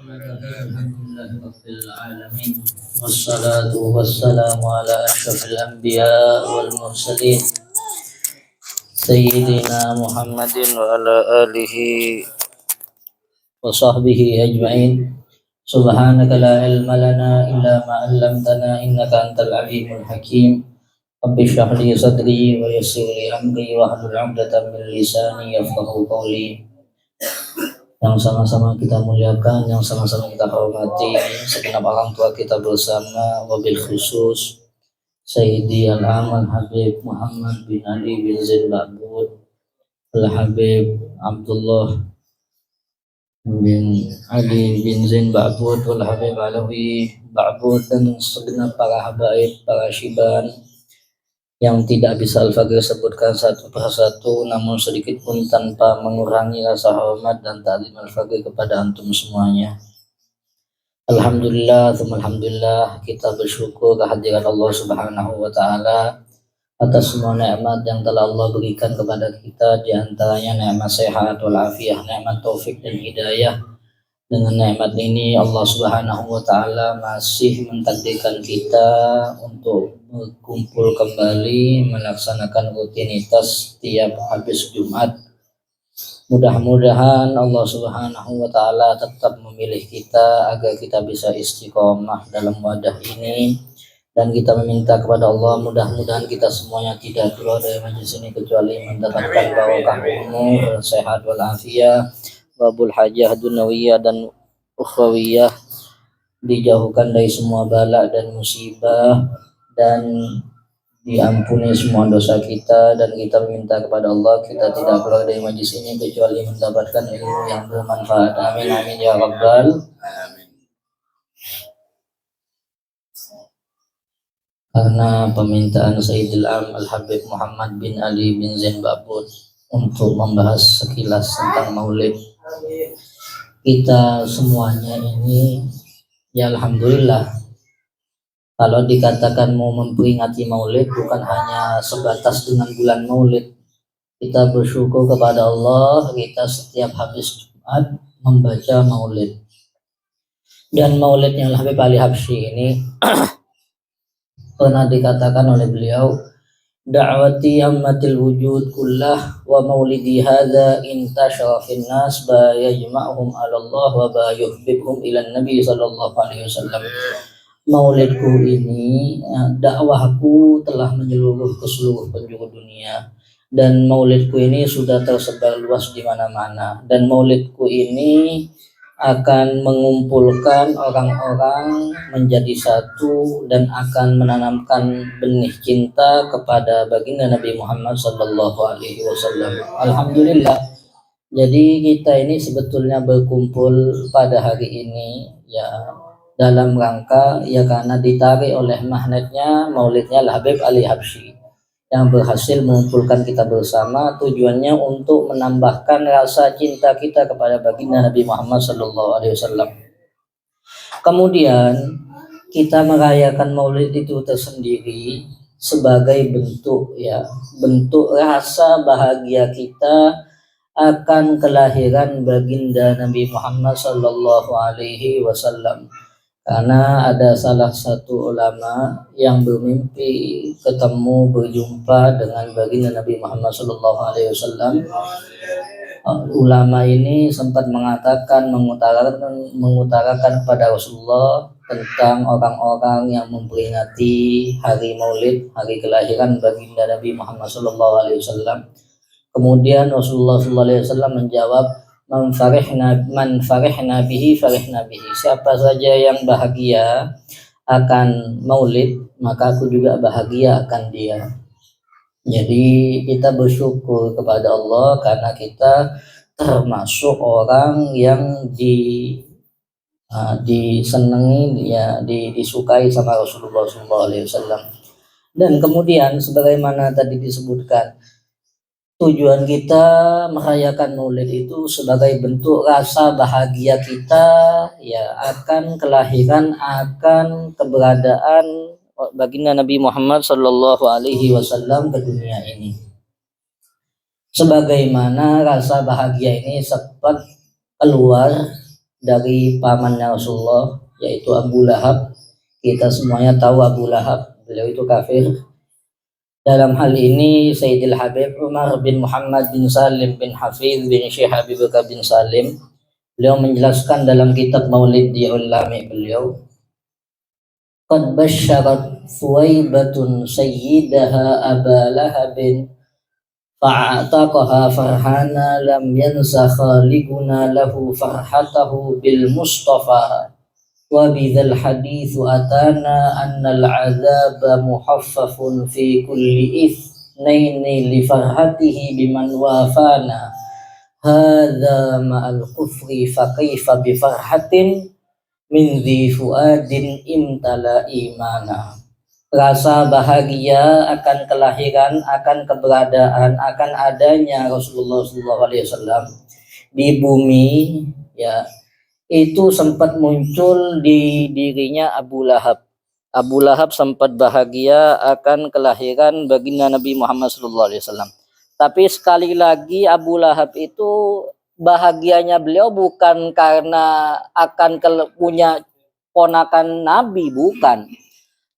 الحمد لله رب العالمين والصلاة والسلام على أشرف الأنبياء والمرسلين سيدنا محمد وعلى آله وصحبه أجمعين. سبحانك لا علم لنا إلا ما علمتنا إنك أنت العليم الحكيم. رب اشرح لي صدري ويسر لي أمري واحلل عقدة من لساني يفقهوا قولي. Yang sama-sama kita muliakan, yang sama-sama kita hormati segenap orang tua kita bersama, wabil khusus Sayyidi Al-Amal Habib Muhammad bin Ali bin Zain Ba'bud, Al-Habib Abdullah bin Ali bin Zain Ba'bud, Al-Habib Alawi Ba'bud, dan segenap para habaib, para syiban yang tidak bisa Al-Faqir sebutkan satu persatu, namun sedikit pun tanpa mengurangi rasa hormat dan ta'zim Al-Faqir kepada antum semuanya. Alhamdulillah, alhamdulillah, kita bersyukur kehadiran Allah Subhanahu wa Ta'ala atas semua nikmat yang telah Allah berikan kepada kita, di antaranya nikmat sehat walafiat, nikmat taufik dan hidayah. Dengan nikmat ini Allah Subhanahu wa Ta'ala masih mentakdirkan kita untuk berkumpul kembali melaksanakan rutinitas setiap habis Jumat. Mudah-mudahan Allah Subhanahu wa Ta'ala tetap memilih kita agar kita bisa istiqomah dalam wadah ini, dan kita meminta kepada Allah mudah-mudahan kita semuanya tidak keluar dari majelis ini kecuali mendapatkan barokah umur, sehat walafiat, babul hajah dunawiyah dan ukhrawiyah, dijauhkan dari semua bala dan musibah, dan diampuni semua dosa kita, dan kita meminta kepada Allah kita tidak keluar dari majlis ini kecuali mendapatkan ilmu yang bermanfaat. Amin amin ya rabbal alamin. Karena permintaan Sayyidil Am Al-Habib Muhammad bin Ali bin Zain Ba'bud untuk membahas sekilas tentang maulid, kita semuanya ini ya alhamdulillah, kalau dikatakan mau memperingati maulid bukan hanya sebatas dengan bulan maulid. Kita bersyukur kepada Allah, kita setiap habis Jumat membaca maulid. Dan maulidnya Habib Ali Habsyi ini pernah dikatakan oleh beliau, da'wati ammatil wujud kullah wa maulidi hadza intashara fin nas ba yajma'hum 'ala Allah wa ba yuhibbuhum ila Nabi sallallahu alaihi wasallam. Maulidku ini, dakwahku telah menyeluruh ke seluruh penjuru dunia, dan maulidku ini sudah tersebar luas di mana-mana, dan maulidku ini akan mengumpulkan orang-orang menjadi satu dan akan menanamkan benih cinta kepada baginda Nabi Muhammad sallallahu alaihi wasallam. Alhamdulillah. Jadi kita ini sebetulnya berkumpul pada hari ini ya dalam rangka ya karena ditarik oleh magnetnya maulidnya Habib Ali Habsyi yang berhasil mengumpulkan kita bersama, tujuannya untuk menambahkan rasa cinta kita kepada baginda Nabi Muhammad SAW. Kemudian kita merayakan maulid itu tersendiri sebagai bentuk rasa bahagia kita akan kelahiran baginda Nabi Muhammad SAW. Karena ada salah satu ulama yang bermimpi ketemu berjumpa dengan baginda Nabi Muhammad SAW. Ulama ini sempat mengutarakan kepada Rasulullah tentang orang-orang yang memperingati hari Maulid, hari kelahiran baginda Nabi Muhammad SAW. Kemudian Rasulullah SAW menjawab, man farihna bihi farihna bihi. Siapa saja yang bahagia akan maulid, maka aku juga bahagia akan dia. Jadi kita bersyukur kepada Allah karena kita termasuk orang yang disenangi, disukai sama Rasulullah SAW. Dan kemudian sebagaimana tadi disebutkan, tujuan kita merayakan maulid itu sebagai bentuk rasa bahagia kita ya akan kelahiran, akan keberadaan baginda Nabi Muhammad sallallahu alaihi wasallam ke dunia ini. Sebagaimana rasa bahagia ini sempat keluar dari pamannya Rasulullah, yaitu Abu Lahab. Kita semuanya tahu Abu Lahab, beliau itu kafir. Dalam hal ini Sayyidil Habib Umar bin Muhammad bin Salim bin Hafiz bin Syekh Habib Bakar bin Salim, beliau menjelaskan dalam kitab Maulid Di'ulami beliau, qad basyarat Thuwaibatun sayyidaha Aba Lahabin fa'ataqaha farhana lam yansa khaliquna lahu farhatahu bil mustafa wa bidzal haditsu atana annal azaba muhaffafun fi kulli ithnaini li farhatihi biman wafana hadza ma'al kufri fa kaifa bi farhatin min dhi fuadin imtala imana. Rasa bahagia akan kelahiran, akan keberadaan, akan adanya Rasulullah SAW di bumi, ya, itu sempat muncul di dirinya Abu Lahab. Abu Lahab sempat bahagia akan kelahiran baginda Nabi Muhammad SAW. Tapi sekali lagi Abu Lahab itu bahagianya beliau bukan karena akan punya ponakan Nabi, bukan.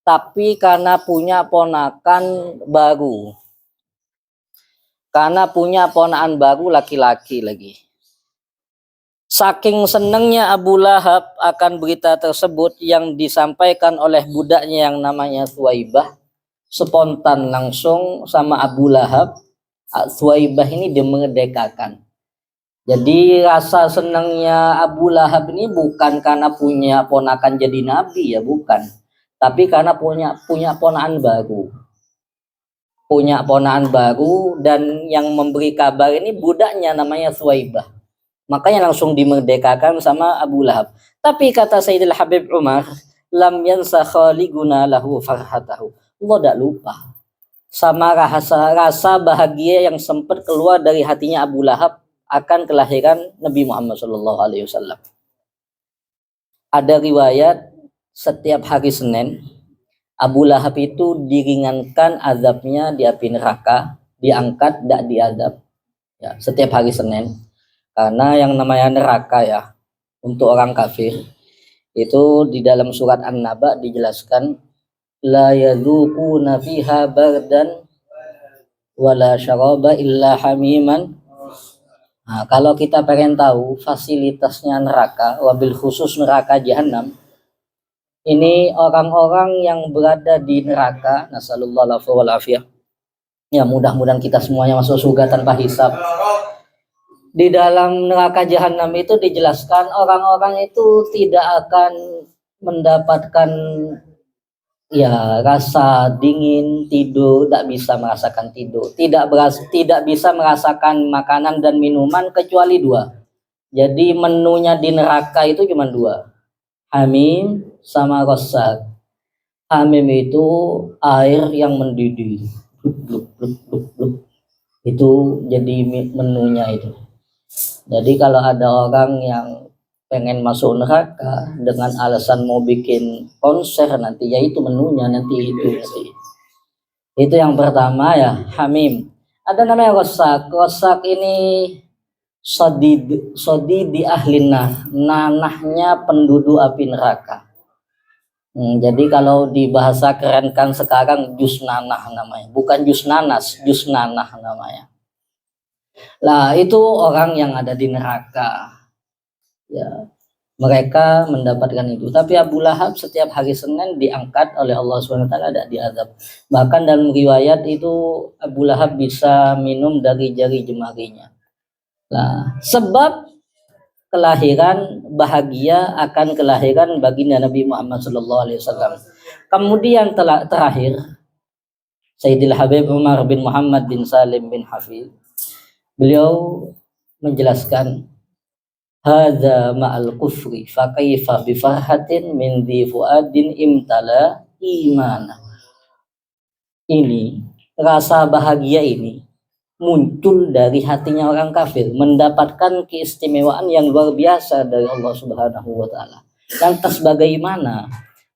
Tapi karena punya ponakan baru, karena punya ponakan baru laki-laki lagi. Saking senangnya Abu Lahab akan berita tersebut yang disampaikan oleh budaknya yang namanya Thuwaibah, spontan langsung sama Abu Lahab, Thuwaibah ini dimerdekakan. Jadi rasa senangnya Abu Lahab ini bukan karena punya ponakan jadi nabi, ya bukan. Tapi karena punya ponakan baru. Punya ponakan baru, dan yang memberi kabar ini budaknya namanya Thuwaibah. Makanya langsung dimerdekakan sama Abu Lahab. Tapi kata Sayyidil Habib Umar, lam yansa khaliquna lahu farhatahu. Allah tidak lupa sama rasa bahagia yang sempat keluar dari hatinya Abu Lahab akan kelahiran Nabi Muhammad SAW. Ada riwayat setiap hari Senin Abu Lahab itu diringankan azabnya di api neraka, diangkat, tidak diazab, ya, setiap hari Senin. Karena yang namanya neraka, ya, untuk orang kafir itu di dalam surat An-Naba dijelaskan, la yadzuquna fiha bardan wala syaraba illa hamiman. Nah, kalau kita pengen tahu fasilitasnya neraka, wabil khusus neraka jahanam, ini orang-orang yang berada di neraka, nasallallahu alaihi wal afiyah. Ya, mudah-mudahan kita semuanya masuk surga tanpa hisab. Di dalam neraka jahanam itu dijelaskan orang-orang itu tidak akan mendapatkan, ya, rasa dingin, tidur, tidak bisa merasakan tidur, tidak bisa merasakan makanan dan minuman kecuali dua. Jadi menunya di neraka itu cuma dua, hamim sama ghassak. Hamim itu air yang mendidih, itu jadi menunya itu. Jadi kalau ada orang yang pengen masuk neraka dengan alasan mau bikin konser nanti, ya itu menunya nanti itu. Itu yang pertama, ya, hamim. Ada namanya ghassak. Ghassak ini sodid di ahlinah, nanahnya penduduk api neraka. Jadi kalau di bahasa keren kan sekarang jus nanah namanya, bukan jus nanas, jus nanah namanya. Lah itu orang yang ada di neraka, ya, mereka mendapatkan itu. Tapi Abu Lahab setiap hari Senin diangkat oleh Allah SWT, tidak diazab. Bahkan dalam riwayat itu Abu Lahab bisa minum dari jari jemarinya. Nah, sebab kelahiran bahagia akan kelahiran baginda Nabi Muhammad SAW. Kemudian terakhir Sayyidil Habib Umar bin Muhammad bin Salim bin Hafiz, beliau menjelaskan, hadza ma'al kufri fa kaifa bi farhatin min dhi fuadin imtala imana. Ini rasa bahagia ini muncul dari hatinya orang kafir, mendapatkan keistimewaan yang luar biasa dari Allah Subhanahu wa taala. Lantas bagaimana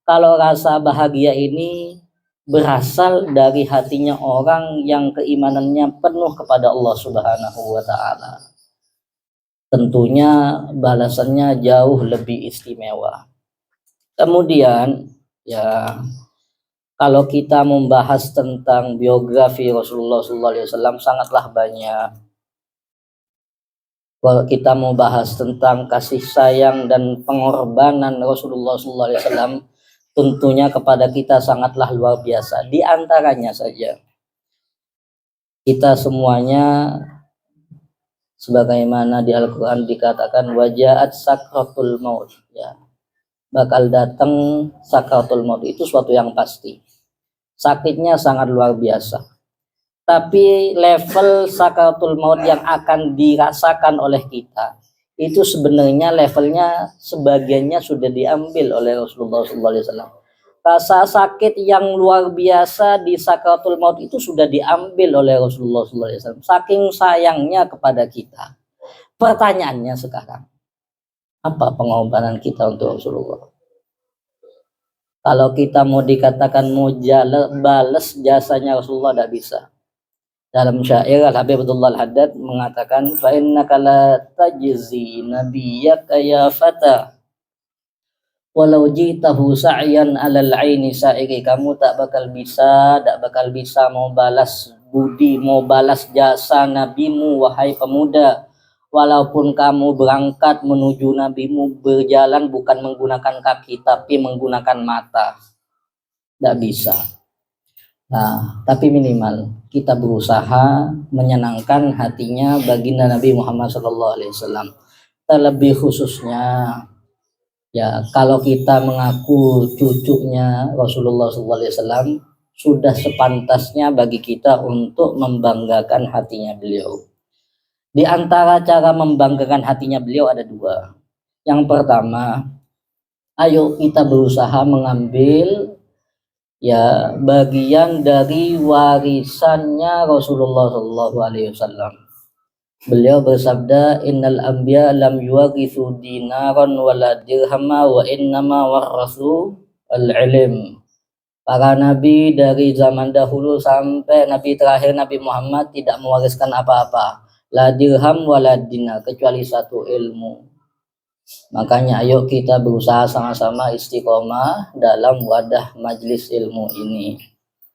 kalau rasa bahagia ini berasal dari hatinya orang yang keimanannya penuh kepada Allah Subhanahu wa taala? tentunya balasannya jauh lebih istimewa. Kemudian ya, kalau kita membahas tentang biografi Rasulullah SAW sangatlah banyak. Kalau kita mau bahas tentang kasih sayang dan pengorbanan Rasulullah SAW, tentunya kepada kita sangatlah luar biasa. Di antaranya saja, kita semuanya sebagaimana di Al-Quran dikatakan wajahat sakratul maut, ya, bakal datang sakratul maut, itu suatu yang pasti. Sakitnya sangat luar biasa. Tapi level sakratul maut yang akan dirasakan oleh kita itu sebenarnya levelnya sebagiannya sudah diambil oleh Rasulullah SAW. Rasa sakit yang luar biasa di sakratul maut itu sudah diambil oleh Rasulullah SAW. Saking sayangnya kepada kita. Pertanyaannya sekarang, apa pengorbanan kita untuk Rasulullah? Kalau kita mau dikatakan mau balas jasanya Rasulullah, tidak bisa. Dalam syair Al-Habib Abdullah Al-Haddad mengatakan fa innaka la tajzi nabiyyaka ya fata walau jitahu sa'yan 'alal 'aini sa'iri, kamu tak bakal bisa mau balas budi, mau balas jasa nabimu wahai pemuda, walaupun kamu berangkat menuju nabimu berjalan bukan menggunakan kaki tapi menggunakan mata, tidak bisa. Nah, tapi minimal kita berusaha menyenangkan hatinya baginda Nabi Muhammad SAW. Terlebih khususnya, ya, kalau kita mengaku cucunya Rasulullah SAW, sudah sepantasnya bagi kita untuk membanggakan hatinya beliau. Di antara cara membanggakan hatinya beliau ada dua. Yang pertama, ayo kita berusaha mengambil ya bagian dari warisannya Rasulullah SAW. Beliau bersabda, innal anbiya lam yuwarithu dinaran wala dirhama wa innama warathu al-ilm. Para nabi dari zaman dahulu sampai nabi terakhir Nabi Muhammad tidak mewariskan apa-apa, la dirham wala dinar, kecuali satu ilmu. Makanya ayo kita berusaha sama-sama istiqomah dalam wadah majelis ilmu ini.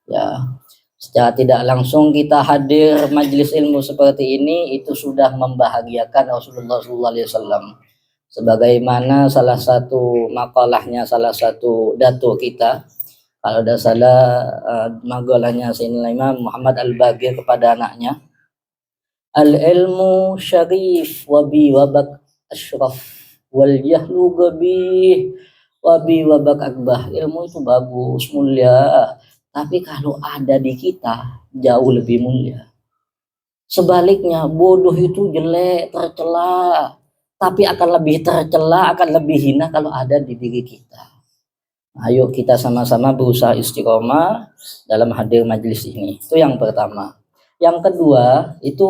Ya, secara tidak langsung kita hadir majelis ilmu seperti ini itu sudah membahagiakan Rasulullah SAW. Sebagaimana salah satu makalahnya salah satu datuk kita, kalau tidak salah makalahnya Sayyidina Imam Muhammad Al-Baqir kepada anaknya, al-ilmu syarif wabi wabak ashraf wal jahlu gabih wabi wabak akbah. Ilmu itu bagus, mulia, tapi kalau ada di kita jauh lebih mulia. Sebaliknya bodoh itu jelek, tercela, tapi akan lebih tercela, akan lebih hina kalau ada di diri kita. Ayo kita sama-sama berusaha istiqomah dalam hadir majelis ini. Itu yang pertama. Yang kedua itu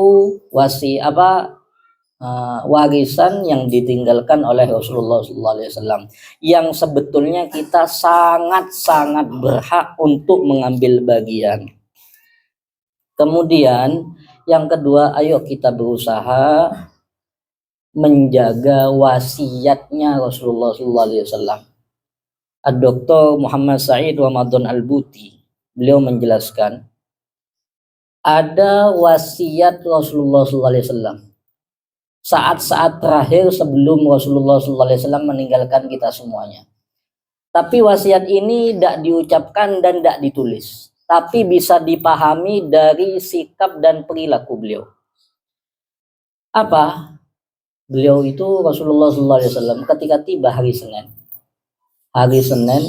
warisan yang ditinggalkan oleh Rasulullah SAW, yang sebetulnya kita sangat-sangat berhak untuk mengambil bagian. Kemudian yang kedua, ayo kita berusaha menjaga wasiatnya Rasulullah SAW. Dr. Muhammad Said Ramadan Al-Buti, beliau menjelaskan ada wasiat Rasulullah SAW saat-saat terakhir sebelum Rasulullah SAW meninggalkan kita semuanya. Tapi wasiat ini tidak diucapkan dan tidak ditulis, tapi bisa dipahami dari sikap dan perilaku beliau. Apa? Beliau itu Rasulullah SAW ketika tiba hari Senin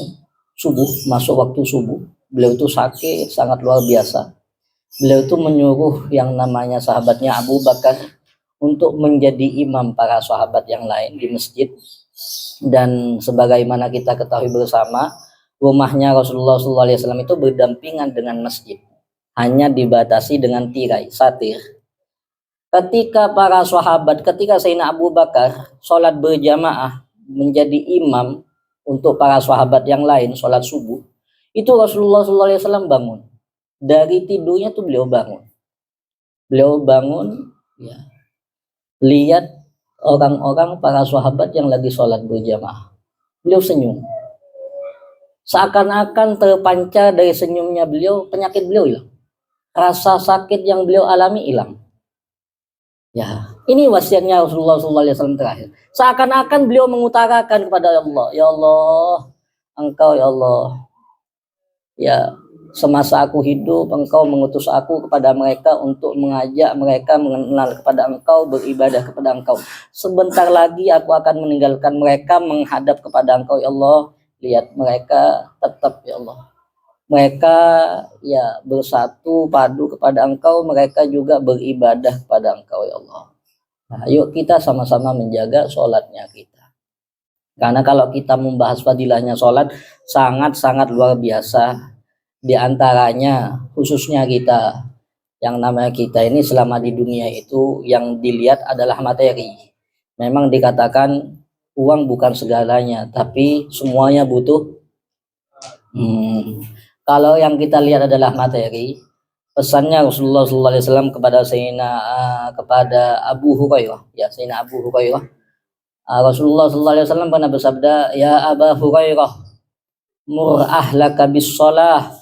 subuh, masuk waktu subuh, beliau itu sakit sangat luar biasa. Beliau itu menyuruh yang namanya sahabatnya Abu Bakar untuk menjadi imam para sahabat yang lain di masjid. Dan sebagaimana kita ketahui bersama, rumahnya Rasulullah SAW itu berdampingan dengan masjid, hanya dibatasi dengan tirai, satir. Ketika Sayyidina Abu Bakar sholat berjamaah menjadi imam untuk para sahabat yang lain sholat subuh, itu Rasulullah SAW bangun. Dari tidurnya tuh beliau bangun, ya, lihat orang-orang para sahabat yang lagi sholat berjamaah. Beliau senyum. Seakan-akan terpancar dari senyumnya beliau, penyakit beliau hilang. Rasa sakit yang beliau alami hilang. Ya, ini wasiatnya Rasulullah SAW terakhir. Seakan-akan beliau mengutarakan kepada Allah, ya Allah, Engkau ya Allah, ya semasa aku hidup Engkau mengutus aku kepada mereka untuk mengajak mereka mengenal kepada Engkau, beribadah kepada Engkau. Sebentar lagi aku akan meninggalkan mereka menghadap kepada Engkau ya Allah. Lihat mereka tetap ya Allah, mereka ya bersatu padu kepada Engkau, mereka juga beribadah kepada Engkau ya Allah. Nah, yuk kita sama-sama menjaga sholatnya kita. Karena kalau kita membahas fadilahnya sholat sangat-sangat luar biasa. Di antaranya khususnya kita, yang namanya kita ini selama di dunia itu yang dilihat adalah materi. Memang dikatakan uang bukan segalanya, tapi semuanya butuh. Kalau yang kita lihat adalah materi, pesannya Rasulullah SAW kepada kepada Abu Hurairah, ya Sayyidina Abu Hurairah. Rasulullah SAW pernah bersabda, ya Abu Hurairah, mur ahlaka bis shalah,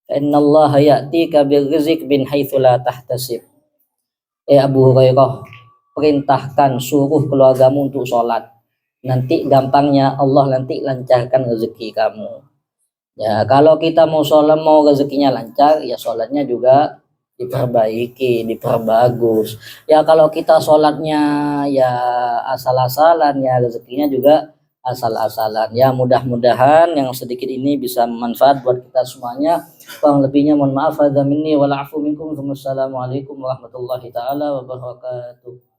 innallaha ya'tika bil rizq bin haitsu la tahtasib. Abu Hurairah, perintahkan suruh keluargamu untuk sholat. Nanti gampangnya Allah nanti lancarkan rezeki kamu. Ya, kalau kita mau sholat, mau rezekinya lancar, ya sholatnya juga diperbaiki, diperbagus. Ya kalau kita sholatnya ya asal-asalan, ya rezekinya juga asal-asalan. Ya mudah-mudahan yang sedikit ini bisa bermanfaat buat kita semuanya. Kurang lebihnya mohon maaf. Hadza minni wal afu minkum. Wassalamualaikum warahmatullahi taala wabarakatuh.